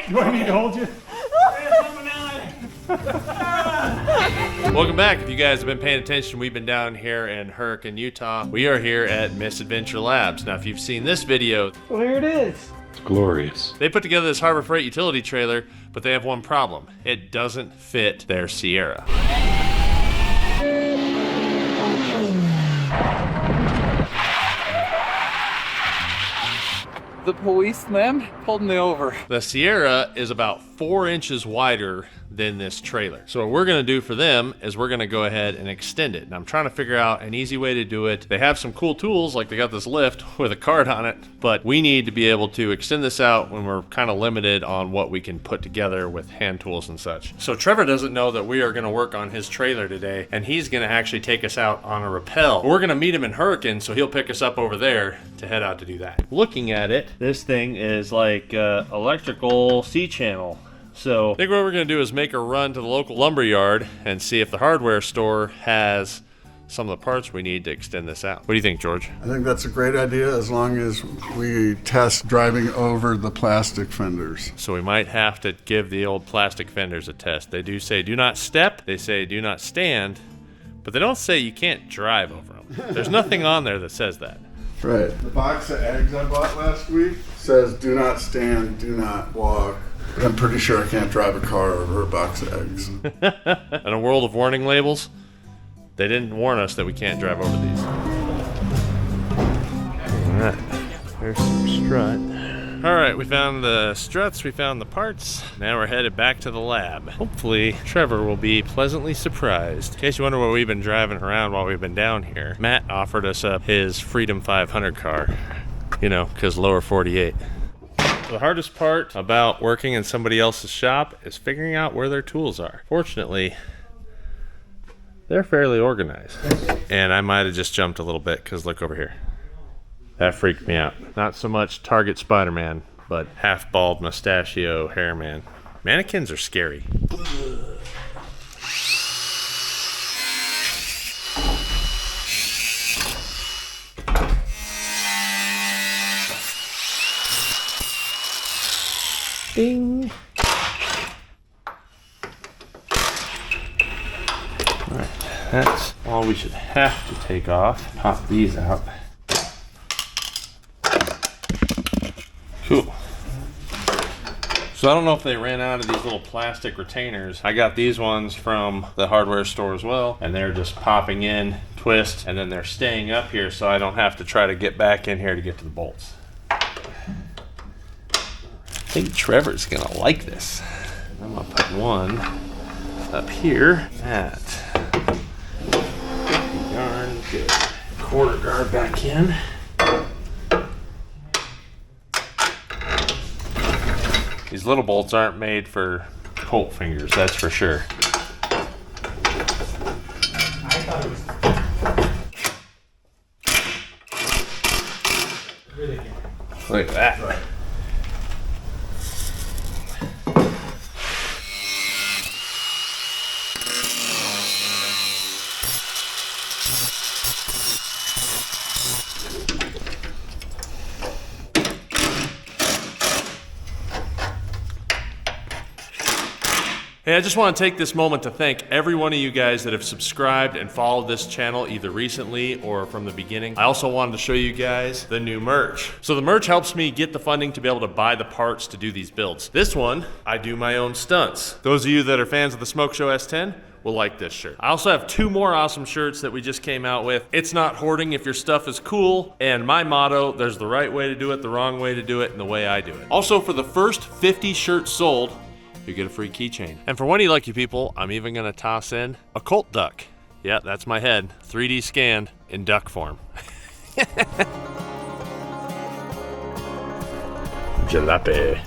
Do I need to hold you? Welcome back. If you guys have been paying attention, we've been down here in Hurricane, Utah. We are here at Misadventure Labs. Now, if you've seen this video, well, here it is. It's glorious. They put together this Harbor Freight utility trailer, but they have one problem. It doesn't fit their Sierra. The policeman pulled me over. The Sierra is about 4 inches wider than this trailer. So what we're gonna do for them is we're gonna go ahead and extend it. And I'm trying to figure out an easy way to do it. They have some cool tools, like they got this lift with a card on it, but we need to be able to extend this out when we're kind of limited on what we can put together with hand tools and such. So Trevor doesn't know that we are gonna work on his trailer today, and he's gonna actually take us out on a Repel. We're gonna meet him in Hurricane, so he'll pick us up over there to head out to do that. Looking at it, this thing is like electrical C-channel. So I think what we're gonna do is make a run to the local lumber yard and see if the hardware store has some of the parts we need to extend this out. What do you think, George? I think that's a great idea as long as we test driving over the plastic fenders. So we might have to give the old plastic fenders a test. They do say do not step, they say do not stand, but they don't say you can't drive over them. There's nothing on there that says that. Right. The box of eggs I bought last week says do not stand, do not walk. But I'm pretty sure I can't drive a car over a box of eggs. In a world of warning labels, they didn't warn us that we can't drive over these. Alright, there's some strut. Alright, we found the struts, we found the parts. Now we're headed back to the lab. Hopefully, Trevor will be pleasantly surprised. In case you wonder what we've been driving around while we've been down here, Matt offered us up his Freedom 500 car. You know, because lower 48. The hardest part about working in somebody else's shop is figuring out where their tools are. Fortunately, they're fairly organized. And I might have just jumped a little bit because look over here. That freaked me out. Not so much Target Spider-Man, but half-bald mustachio hair man. Mannequins are scary. Ding. Alright, that's all we should have to take off. Pop these out. Cool. So I don't know if they ran out of these little plastic retainers. I got these ones from the hardware store as well, and they're just popping in, twist, and then they're staying up here so I don't have to try to get back in here to get to the bolts. I think Trevor's gonna like this. I'm gonna put one up here. That darn good. Quarter guard back in. These little bolts aren't made for Colt fingers, that's for sure. Look at that. Hey, I just want to take this moment to thank every one of you guys that have subscribed and followed this channel either recently or from the beginning. I also wanted to show you guys the new merch. So the merch helps me get the funding to be able to buy the parts to do these builds. This one, I do my own stunts. Those of you that are fans of the Smoke Show S10 will like this shirt. I also have 2 more awesome shirts that we just came out with. It's not hoarding if your stuff is cool. And my motto, there's the right way to do it, the wrong way to do it, and the way I do it. Also, for the first 50 shirts sold, you get a free keychain. And for one of you lucky people, I'm even gonna toss in a Colt duck. Yeah, that's my head, 3D scanned in duck form. Jalopy.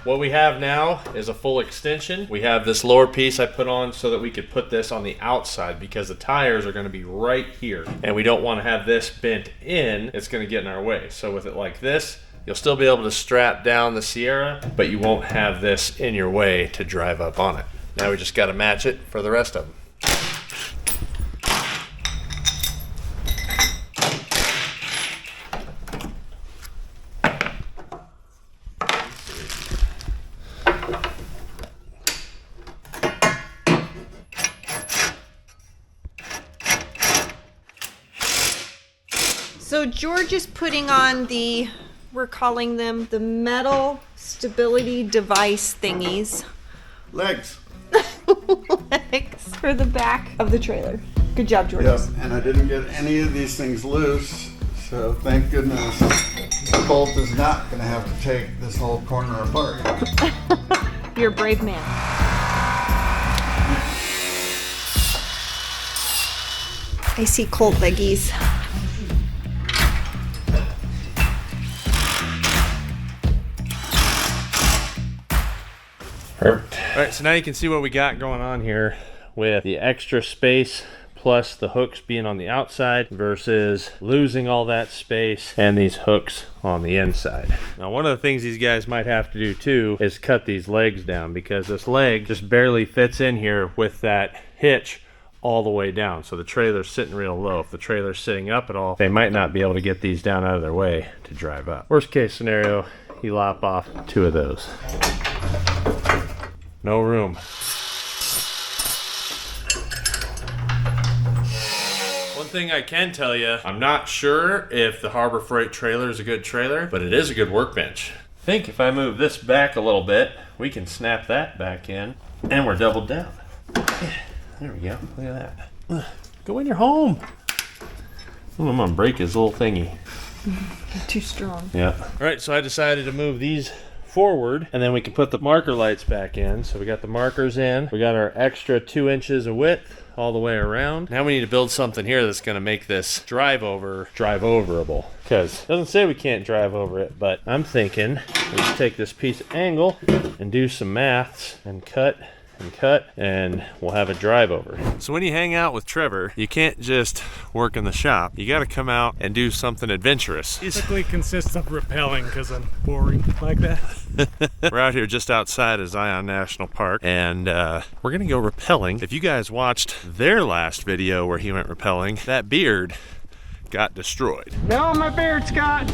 What we have now is a full extension. We have this lower piece I put on so that we could put this on the outside because the tires are gonna be right here. And we don't wanna have this bent in, it's gonna get in our way. So with it like this, you'll still be able to strap down the Sierra, but you won't have this in your way to drive up on it. Now we just gotta match it for the rest of them. So George is putting on the, we're calling them the metal stability device thingies. Legs. Legs for the back of the trailer. Good job, George. Yep, and I didn't get any of these things loose, so thank goodness Colt is not going to have to take this whole corner apart. You're a brave man. I see Colt leggies. Perfect. All right, so now you can see what we got going on here with the extra space plus the hooks being on the outside versus losing all that space and these hooks on the inside. Now, one of the things these guys might have to do too is cut these legs down, because this leg just barely fits in here with that hitch all the way down. So the trailer's sitting real low. If the trailer's sitting up at all, they might not be able to get these down out of their way to drive up. Worst case scenario, you lop off 2 of those. No room. One thing I can tell you, I'm not sure if the Harbor Freight trailer is a good trailer, but it is a good workbench. I think if I move this back a little bit, we can snap that back in, and we're doubled down. Yeah, there we go. Look at that. Go in your home. Oh, I'm gonna break his little thingy. You're too strong. Yeah. All right, so I decided to move these forward, and then we can put the marker lights back in. So we got the markers in. We got our extra 2 inches of width all the way around. Now we need to build something here that's going to make this drive overable, because it doesn't say we can't drive over it, but I'm thinking we just take this piece of angle and do some maths and cut, and we'll have a drive over. So when you hang out with Trevor, you can't just work in the shop. You got to come out and do something adventurous. Basically consists of repelling, because I'm boring like that. We're out here just outside of Zion National Park, and we're gonna go rappelling. If you guys watched their last video where he went rappelling, that beard got destroyed. No, my beard, Scott.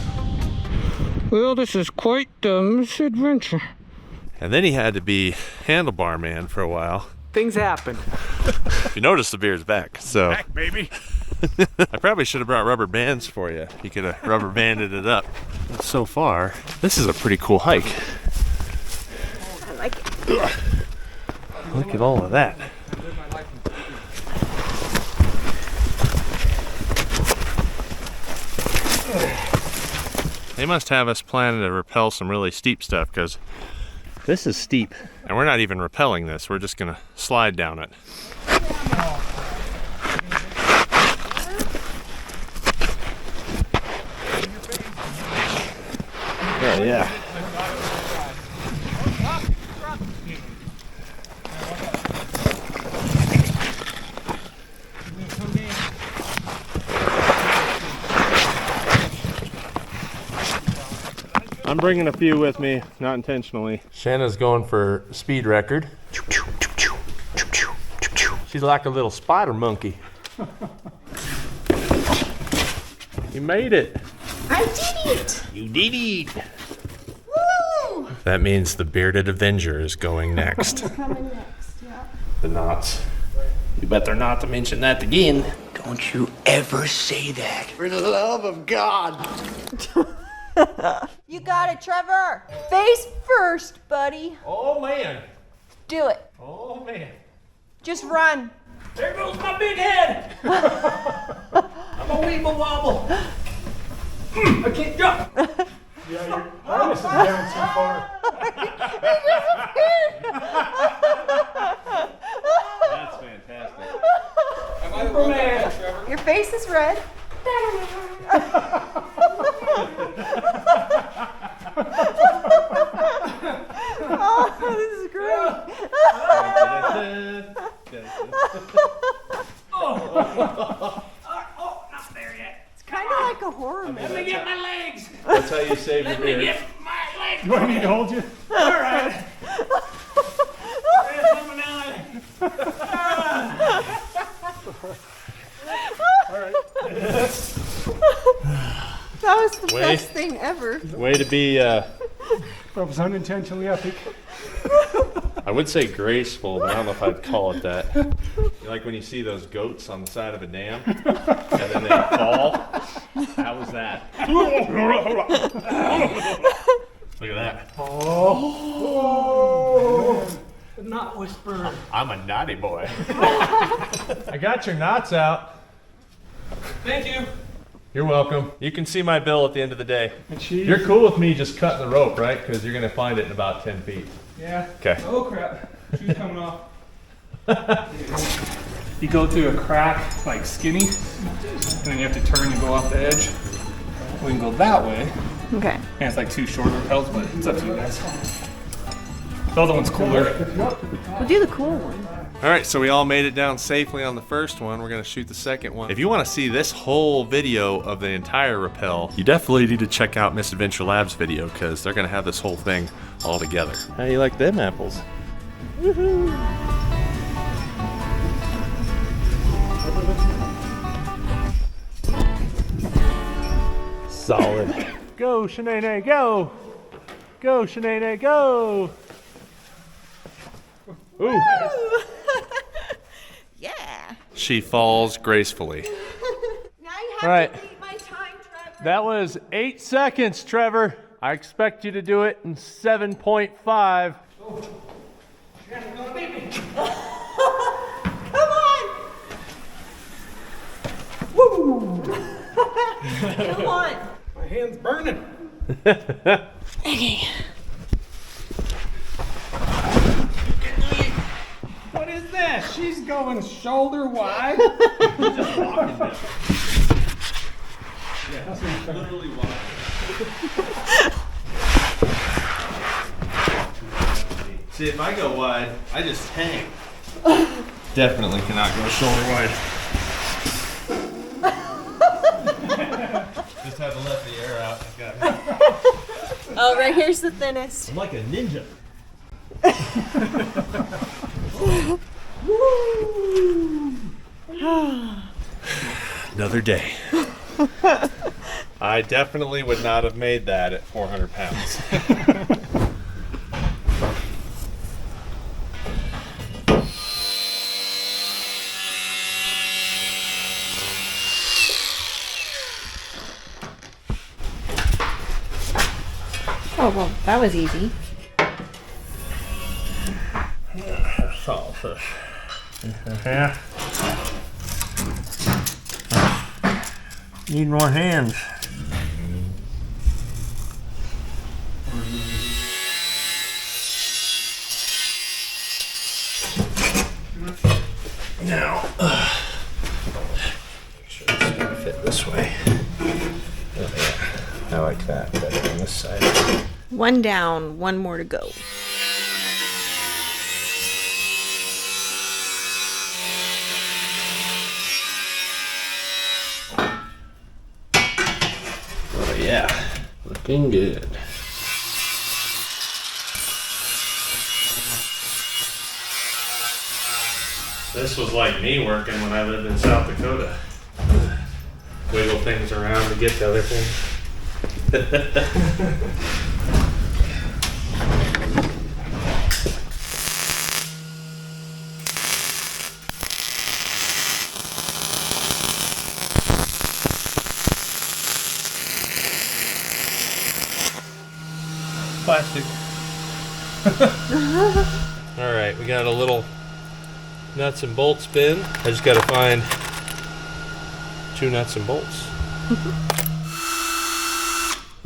Well, this is quite a misadventure. And then he had to be handlebar man for a while. Things happen. You notice the beard's back, so. Back, baby. I probably should have brought rubber bands for you. You could have rubber banded it up. But so far, this is a pretty cool hike. I like it. Look at all of that. They must have us planning to rappel some really steep stuff, because this is steep. And we're not even rappelling this. We're just gonna slide down it. Oh, yeah. I'm bringing a few with me, not intentionally. Shanna's going for speed record. She's like a little spider monkey. You made it. I did it! You did it. Woo! That means the bearded Avenger is going next. Coming next, yeah. The knots. You better not to mention that again. Don't you ever say that. For the love of God. You got it, Trevor. Face first, buddy. Oh man. Do it. Oh man. Just run. There goes my big head. I'm a weeble wobble. I can't jump. Yeah, your harness is down too far. That's fantastic. Superman. Your face is red. Oh, this is great. Oh, not there yet. It's kind of like a horror movie. Let me get my legs. That's how you save your Let me beard. get my legs. Do I need to hold you? All right. There's coming out. That was the Wait. best thing ever. Way to be That was unintentionally epic. I would say graceful, but I don't know if I'd call it that. Like when you see those goats on the side of a dam, and then they fall. That was that. Look at that. Oh, not whisper. I'm a naughty boy. I got your knots out. Thank you. You're welcome. You can see my bill at the end of the day. And cheese. You're cool with me just cutting the rope, right? Because you're going to find it in about 10 feet. Yeah. Okay. Oh crap. Shoe's coming off. You go through a crack like skinny, and then you have to turn and go off the edge. We can go that way. Okay. And it's like 2 short repels, but it's up to you guys. The other one's cooler. We'll do the cool one. All right, so we all made it down safely on the first one. We're gonna shoot the second one. If you wanna see this whole video of the entire rappel, you definitely need to check out Misadventure Labs video because they're gonna have this whole thing all together. How do you like them apples? Woohoo! Solid. Go, Shanae, go! Go, Shanae, go! Ooh. Yeah. She falls gracefully. Now you have All right. to beat my time, Trevor. That was 8 seconds, Trevor. I expect you to do it in 7.5. Come on. Woo. Come on. My hand's burning. Okay. What is that? She's going shoulder wide. Just walking down. Yeah, that's literally walking. See, if I go wide, I just hang. Definitely cannot go shoulder wide. Just have to let the air out. I've got it. Oh, right here's the thinnest. I'm like a ninja. Another day. I definitely would not have made that at 400 pounds. Oh, well, that was easy. Salsa. Yeah. Need more hands. Now, make sure it's going to fit this way. Oh, yeah. I like that better on this side. One down, one more to go. Oh yeah, looking good. This was like me working when I lived in South Dakota. Wiggle things around to get to other things. Plastic. All right, we got a little nuts and bolts bin. I just got to find 2 nuts and bolts.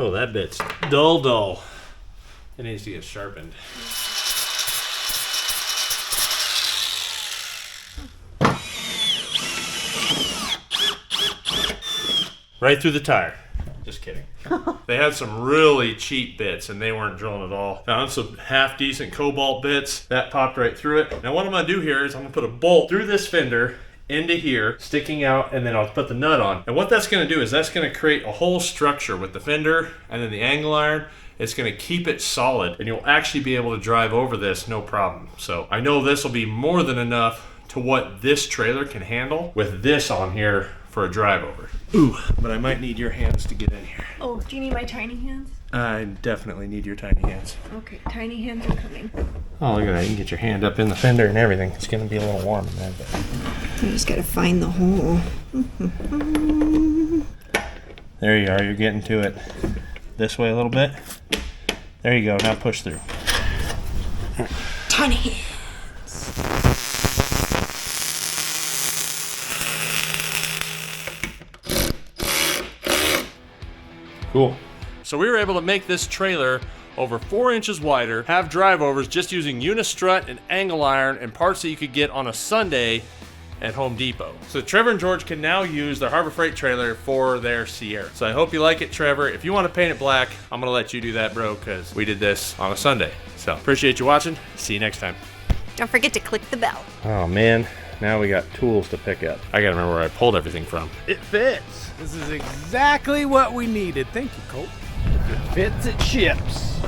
Oh, that bit's dull. It needs to get sharpened. Right through the tire. Just kidding. They had some really cheap bits and they weren't drilling at all. Found some half decent cobalt bits. That popped right through it. Now what I'm gonna do here is I'm gonna put a bolt through this fender into here, sticking out, and then I'll put the nut on. And what that's gonna do is that's gonna create a whole structure with the fender and then the angle iron. It's gonna keep it solid and you'll actually be able to drive over this no problem. So I know this will be more than enough to what this trailer can handle with this on here for a drive over. Ooh, but I might need your hands to get in here. Oh, do you need my tiny hands? I definitely need your tiny hands. Okay, tiny hands are coming. Oh, look at that. You can get your hand up in the fender and everything. It's going to be a little warm in there. But... I just got to find the hole. There you are. You're getting to it. This way a little bit. There you go. Now push through. Tiny hands. Cool. So we were able to make this trailer over 4 inches wider, have drive overs just using unistrut and angle iron and parts that you could get on a Sunday at Home Depot. So Trevor and George can now use their Harbor Freight trailer for their Sierra. So I hope you like it, Trevor. If you want to paint it black, I'm gonna let you do that, bro, because we did this on a Sunday. So appreciate you watching. See you next time. Don't forget to click the bell. Oh man, now we got tools to pick up. I gotta remember where I pulled everything from. It fits. This is exactly what we needed. Thank you, Colt. If it fits, it ships.